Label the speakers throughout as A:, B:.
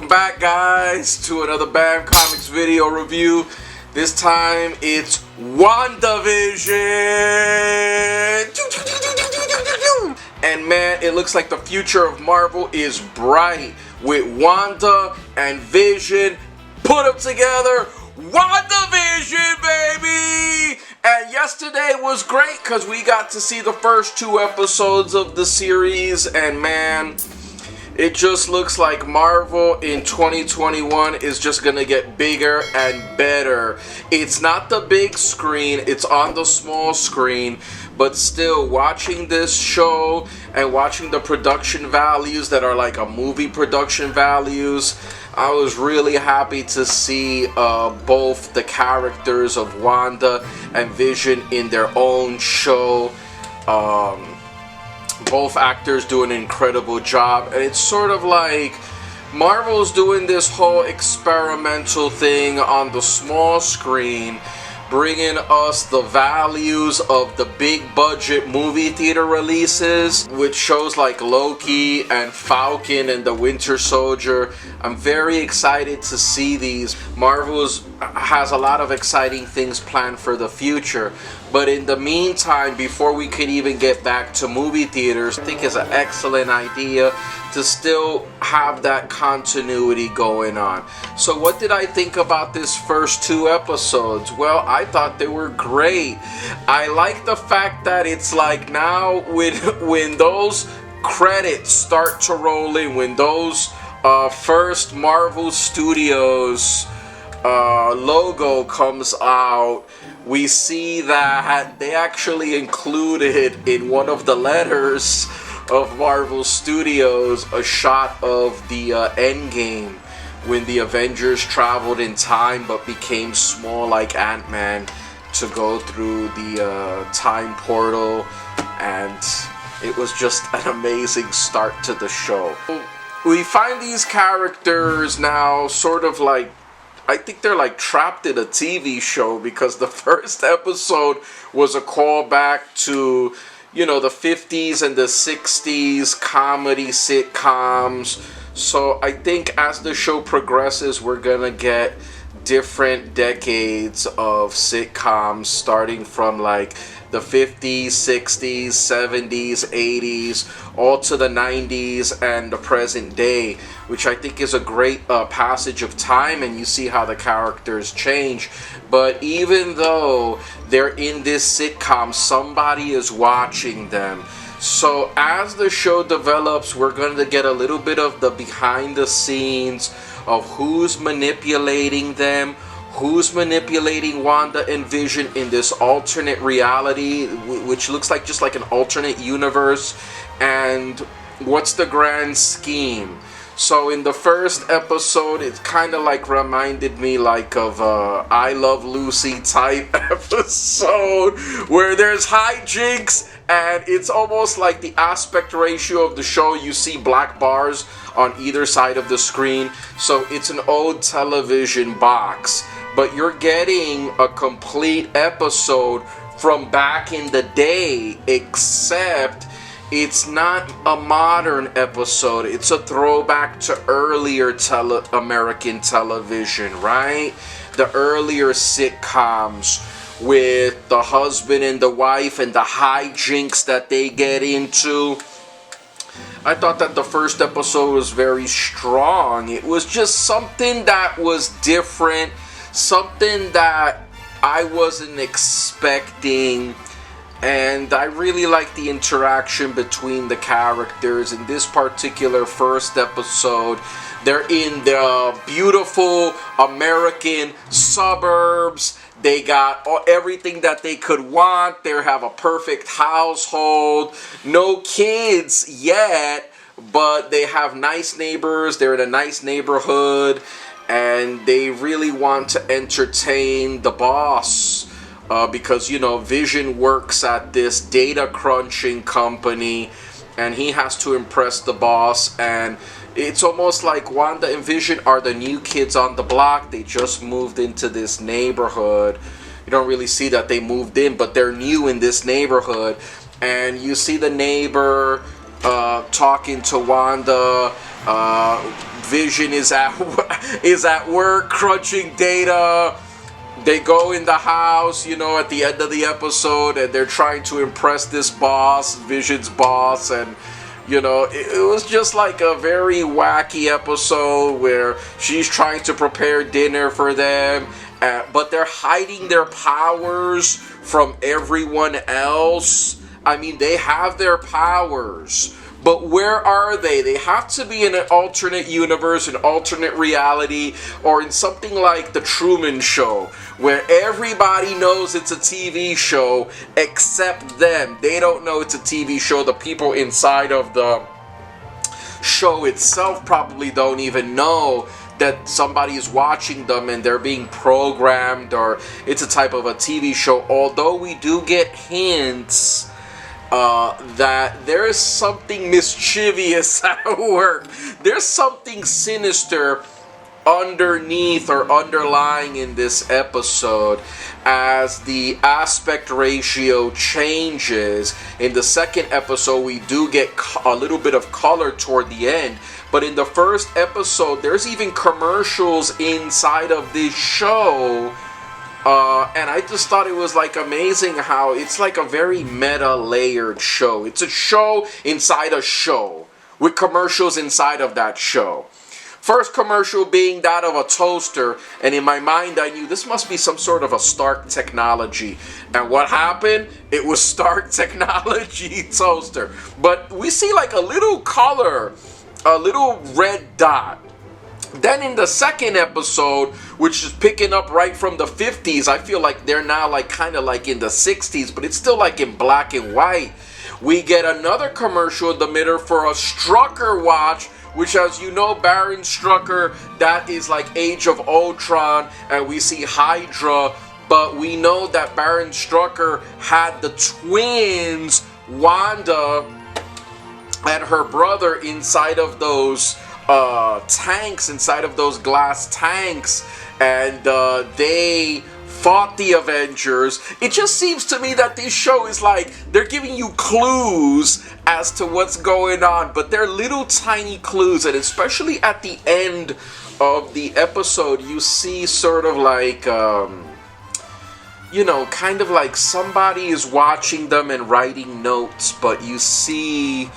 A: back, guys, to another Bamcomixs video review. This time it's WandaVision! And man, it looks like the future of Marvel is bright with Wanda and Vision. Put them together, WandaVision, baby! And yesterday was great because we got to see the first 2 episodes of the series, and man, it just looks like Marvel in 2021 is just gonna get bigger and better. It's not the big screen, it's on the small screen, but still, watching this show and watching the production values that are like a movie production values, I was really happy to see both the characters of Wanda and Vision in their own show. Both actors do an incredible job, and it's sort of like Marvel's doing this whole experimental thing on the small screen, bringing us the values of the big budget movie theater releases with shows like Loki and Falcon and the Winter Soldier. I'm very excited to see these. Marvel has a lot of exciting things planned for the future, but in the meantime, before we could even get back to movie theaters, I think it's an excellent idea to still have that continuity going on. So what did I think about this first 2 episodes? Well, I thought they were great. I like the fact that it's like now when those credits start to roll in, when those first Marvel Studios logo comes out, we see that they actually included in one of the letters of Marvel Studios a shot of the Endgame when the Avengers traveled in time but became small like Ant-Man to go through the time portal, and it was just an amazing start to the show. We find these characters now sort of like, I think they're like trapped in a TV show, because the first episode was a callback to, you know, the 50s and the 60s comedy sitcoms. So I think as the show progresses, we're gonna get different decades of sitcoms, starting from like the 50s, 60s, 70s, 80s, all to the 90s and the present day, which I think is a great passage of time, and you see how the characters change. But even though they're in this sitcom, somebody is watching them. So as the show develops, we're going to get a little bit of the behind the scenes of who's manipulating them, who's manipulating Wanda and Vision in this alternate reality, which looks like just like an alternate universe, and what's the grand scheme. So in the first episode, it kind of like reminded me like of I Love Lucy type episode where there's hijinks, and it's almost like the aspect ratio of the show. You see black bars on either side of the screen, so it's an old television box, but you're getting a complete episode from back in the day, except it's not a modern episode. It's a throwback to earlier American television, right? The earlier sitcoms with the husband and the wife and the hijinks that they get into. I thought that the first episode was very strong. It was just something that was different, something that I wasn't expecting. And I really like the interaction between the characters. In this particular first episode, they're in the beautiful American suburbs. They got everything that they could want. They have a perfect household. No kids yet, but they have nice neighbors. They're in a nice neighborhood, and they really want to entertain the boss. Because, you know, Vision works at this data crunching company, and he has to impress the boss, and it's almost like Wanda and Vision are the new kids on the block. They just moved into this neighborhood. You don't really see that they moved in, but they're new in this neighborhood, and you see the neighbor talking to Wanda Vision is at work crunching data. They go in the house, you know, at the end of the episode, and they're trying to impress this boss, Vision's boss, and you know, it was just like a very wacky episode where she's trying to prepare dinner for them, but they're hiding their powers from everyone else. I mean, they have their powers, but where are they? They have to be in an alternate universe, an alternate reality, or in something like The Truman Show, where everybody knows it's a TV show except them. They don't know it's a TV show. The people inside of the show itself probably don't even know that somebody is watching them and they're being programmed, or it's a type of a TV show. Although we do get hints that there is something mischievous at work. There's something sinister underneath or underlying in this episode as the aspect ratio changes. In the second episode, we do get a little bit of color toward the end, but in the first episode, there's even commercials inside of this show. And I just thought it was like amazing how it's like a very meta layered show. It's a show inside a show with commercials inside of that show. First commercial being that of a toaster, and in my mind I knew this must be some sort of a Stark Technology. And what happened? It was Stark Technology toaster. But we see like a little color, a little red dot. Then in the second episode, which is picking up right from the 50s, I feel like they're now like kind of like in the 60s, but it's still like in black and white. We get another commercial in the middle for a Strucker watch, which, as you know, Baron Strucker, that is like Age of Ultron, and we see Hydra, but we know that Baron Strucker had the twins, Wanda and her brother, inside of those tanks, inside of those glass tanks, and they fought the Avengers. It just seems to me that this show is like they're giving you clues as to what's going on, but they're little tiny clues, and especially at the end of the episode you see sort of like you know, kind of like somebody is watching them and writing notes, but you see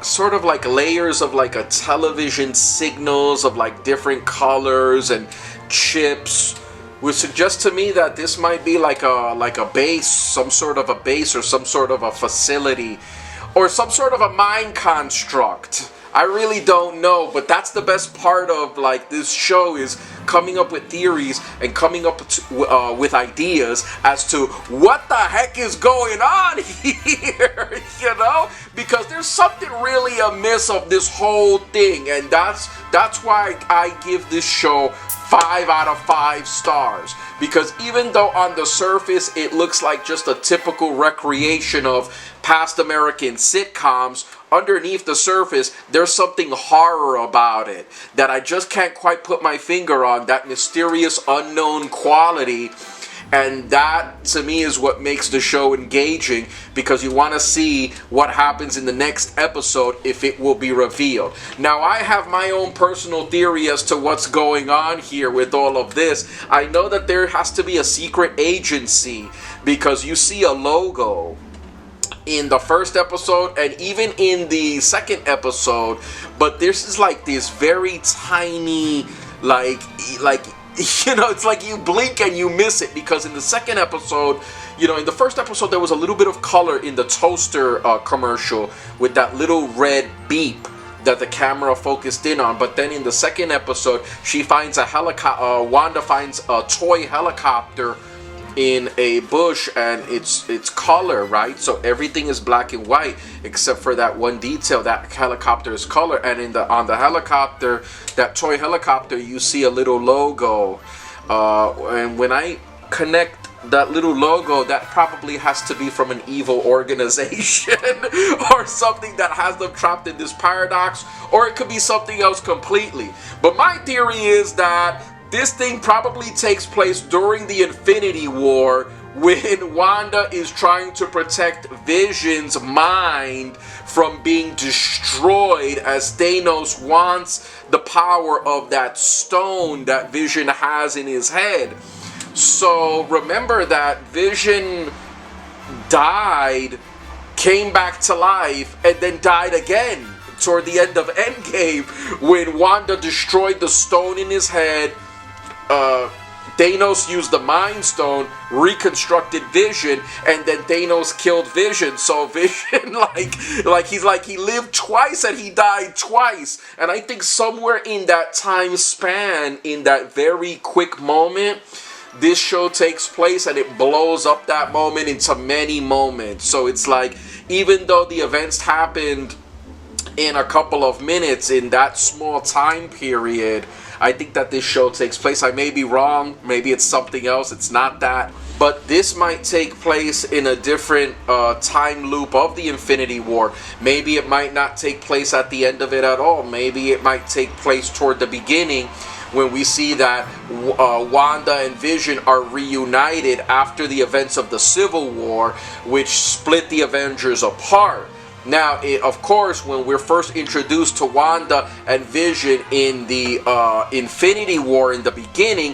A: sort of like layers of like a television signals of like different colors and chips, which suggests to me that this might be like a base, some sort of a base, or some sort of a facility, or some sort of a mind construct. I really don't know, but that's the best part of like this show, is coming up with theories and coming up with ideas as to what the heck is going on here, you know? Because there's something really amiss of this whole thing, and that's why I give this show 5 out of 5 stars. Because even though on the surface it looks like just a typical recreation of past American sitcoms, underneath the surface there's something horror about it that I just can't quite put my finger on, that mysterious unknown quality. And that, to me, is what makes the show engaging, because you want to see what happens in the next episode, if it will be revealed. Now, I have my own personal theory as to what's going on here with all of this. I know that there has to be a secret agency, because you see a logo in the first episode and even in the second episode, but this is like this very tiny, like you know, it's like you blink and you miss it, because in the second episode, you know, in the first episode there was a little bit of color in the toaster commercial with that little red beep that the camera focused in on. But then in the second episode, she finds a helicopter, Wanda finds a toy helicopter in a bush, and it's color, right? So everything is black and white except for that one detail, that helicopter is color. And on the helicopter, that toy helicopter, you see a little logo, and when I connect that little logo, that probably has to be from an evil organization or something that has them trapped in this paradox, or it could be something else completely. But my theory is that this thing probably takes place during the Infinity War, when Wanda is trying to protect Vision's mind from being destroyed, as Thanos wants the power of that stone that Vision has in his head. So remember that Vision died, came back to life, and then died again toward the end of Endgame when Wanda destroyed the stone in his head. Thanos used the Mind Stone, reconstructed Vision, and then Thanos killed Vision. So Vision, he lived twice and he died twice. And I think somewhere in that time span, in that very quick moment, this show takes place, and it blows up that moment into many moments. So it's like, even though the events happened in a couple of minutes in that small time period, I think that this show takes place. I may be wrong. Maybe it's something else. It's not that. But this might take place in a different time loop of the Infinity War. Maybe it might not take place at the end of it at all. Maybe it might take place toward the beginning, when we see that Wanda and Vision are reunited after the events of the Civil War, which split the Avengers apart. Now, of course, when we're first introduced to Wanda and Vision in the Infinity War in the beginning,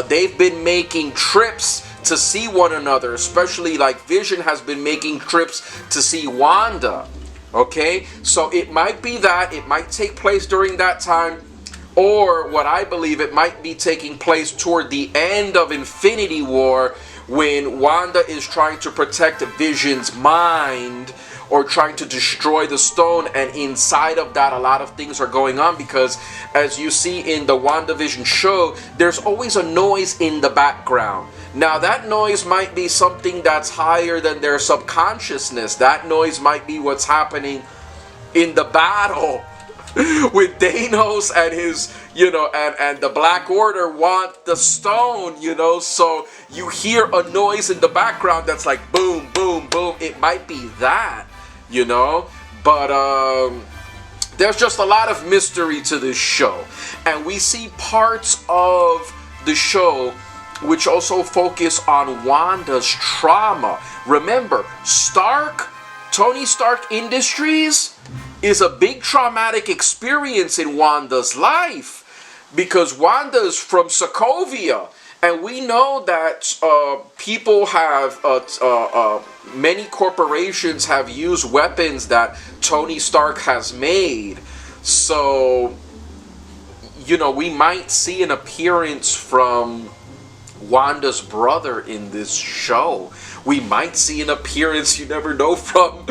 A: they've been making trips to see one another, especially like Vision has been making trips to see Wanda. Okay? So it might be that, it might take place during that time, or what I believe, it might be taking place toward the end of Infinity War, when Wanda is trying to protect Vision's mind, or trying to destroy the stone, and inside of that a lot of things are going on, because as you see in the WandaVision show, there's always a noise in the background. Now that noise might be something that's higher than their subconsciousness. That noise might be what's happening in the battle with Thanos and his, and the Black Order want the stone, so you hear a noise in the background that's like boom, boom, boom. It might be that, but there's just a lot of mystery to this show, and we see parts of the show which also focus on Wanda's trauma. Remember, Tony Stark Industries is a big traumatic experience in Wanda's life, because Wanda's from Sokovia, and we know that people have, many corporations have used weapons that Tony Stark has made. So, we might see an appearance from Wanda's brother in this show. We might see an appearance, you never know, from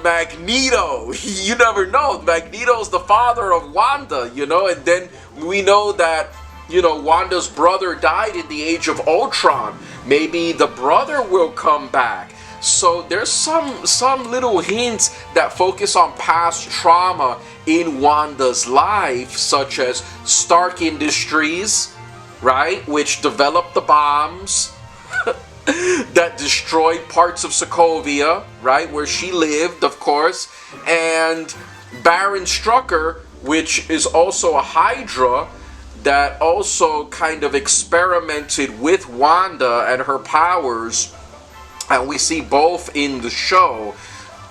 A: Magneto. You never know. Magneto's the father of Wanda, and then we know that, Wanda's brother died in the Age of Ultron. Maybe the brother will come back. So there's some little hints that focus on past trauma in Wanda's life, such as Stark Industries, right, which developed the bombs that destroyed parts of Sokovia, right, where she lived, of course, and Baron Strucker, which is also a Hydra that also kind of experimented with Wanda and her powers, and we see both in the show.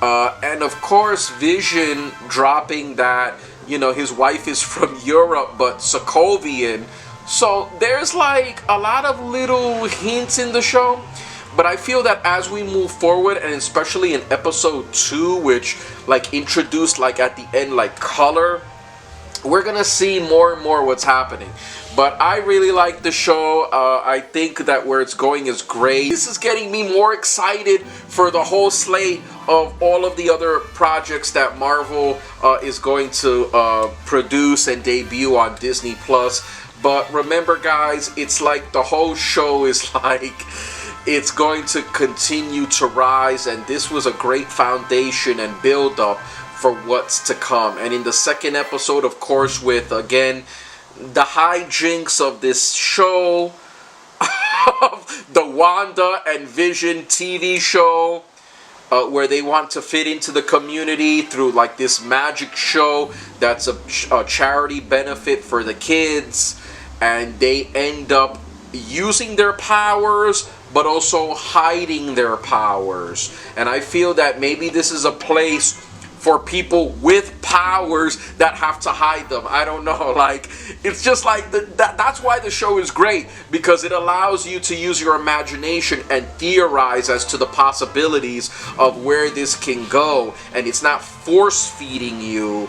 A: And of course, Vision dropping that, his wife is from Europe but Sokovian. So there's like a lot of little hints in the show, but I feel that as we move forward, and especially in episode 2, which like introduced like at the end like color, we're gonna see more and more what's happening. But I really like the show. I think that where it's going is great. This is getting me more excited for the whole slate of all of the other projects that Marvel is going to produce and debut on Disney+. But remember, guys, it's like the whole show is like, it's going to continue to rise, and this was a great foundation and build up for what's to come. And in the second episode, of course, with again the hijinks of this show, of the Wanda and Vision TV show, where they want to fit into the community through like this magic show that's a charity benefit for the kids, and they end up using their powers but also hiding their powers. And I feel that maybe this is a place for people with powers that have to hide them. I don't know, like, it's just like that's why the show is great, because it allows you to use your imagination and theorize as to the possibilities of where this can go, and it's not force feeding you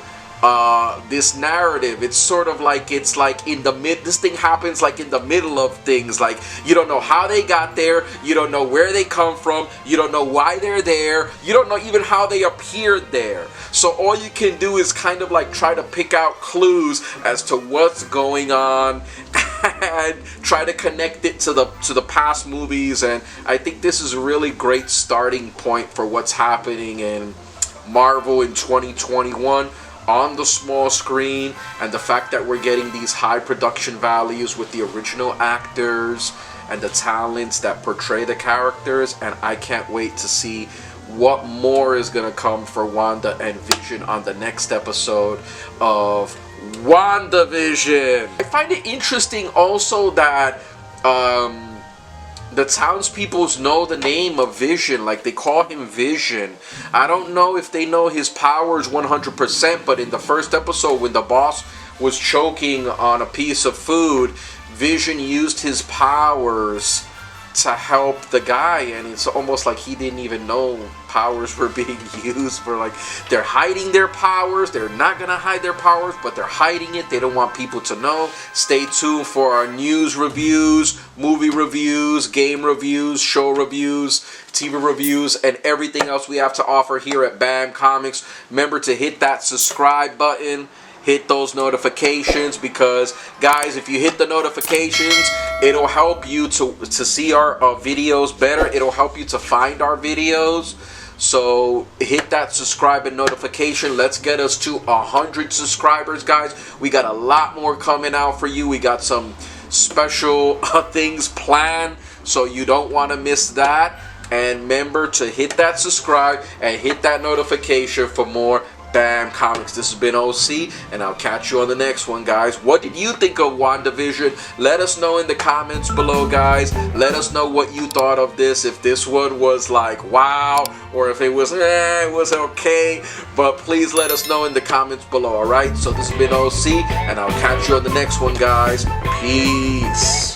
A: this narrative. It's sort of like, it's like in the this thing happens like in the middle of things. Like, you don't know how they got there, you don't know where they come from, you don't know why they're there, you don't know even how they appeared there. So all you can do is kind of like try to pick out clues as to what's going on and try to connect it to the past movies. And I think this is a really great starting point for what's happening in Marvel in 2021 on the small screen, and the fact that we're getting these high production values with the original actors and the talents that portray the characters. And I can't wait to see what more is gonna come for Wanda and Vision on the next episode of WandaVision. I find it interesting also that the townspeople know the name of Vision, like they call him Vision. I don't know if they know his powers 100%, but in the first episode when the boss was choking on a piece of food, Vision used his powers to help the guy, and it's almost like he didn't even know powers were being used. For like, they're hiding their powers, they're not gonna hide their powers, but they're hiding it. They don't want people to know. Stay tuned for our news reviews, movie reviews, game reviews, show reviews, TV reviews, and everything else we have to offer here at Bamcomixs. Remember to hit that subscribe button, hit those notifications, because guys, if you hit the notifications, it'll help you to see our videos better. It'll help you to find our videos. So hit that subscribe and notification. Let's get us to 100 subscribers, guys. We got a lot more coming out for you. We got some special things planned, so you don't want to miss that. And remember to hit that subscribe and hit that notification for more Bamcomixs. This has been OC, and I'll catch you on the next one, guys. What did you think of WandaVision? Let us know in the comments below, guys. Let us know what you thought of this. If this one was like wow, or if it was it was okay. But please let us know in the comments below, alright? So this has been OC, and I'll catch you on the next one, guys. Peace.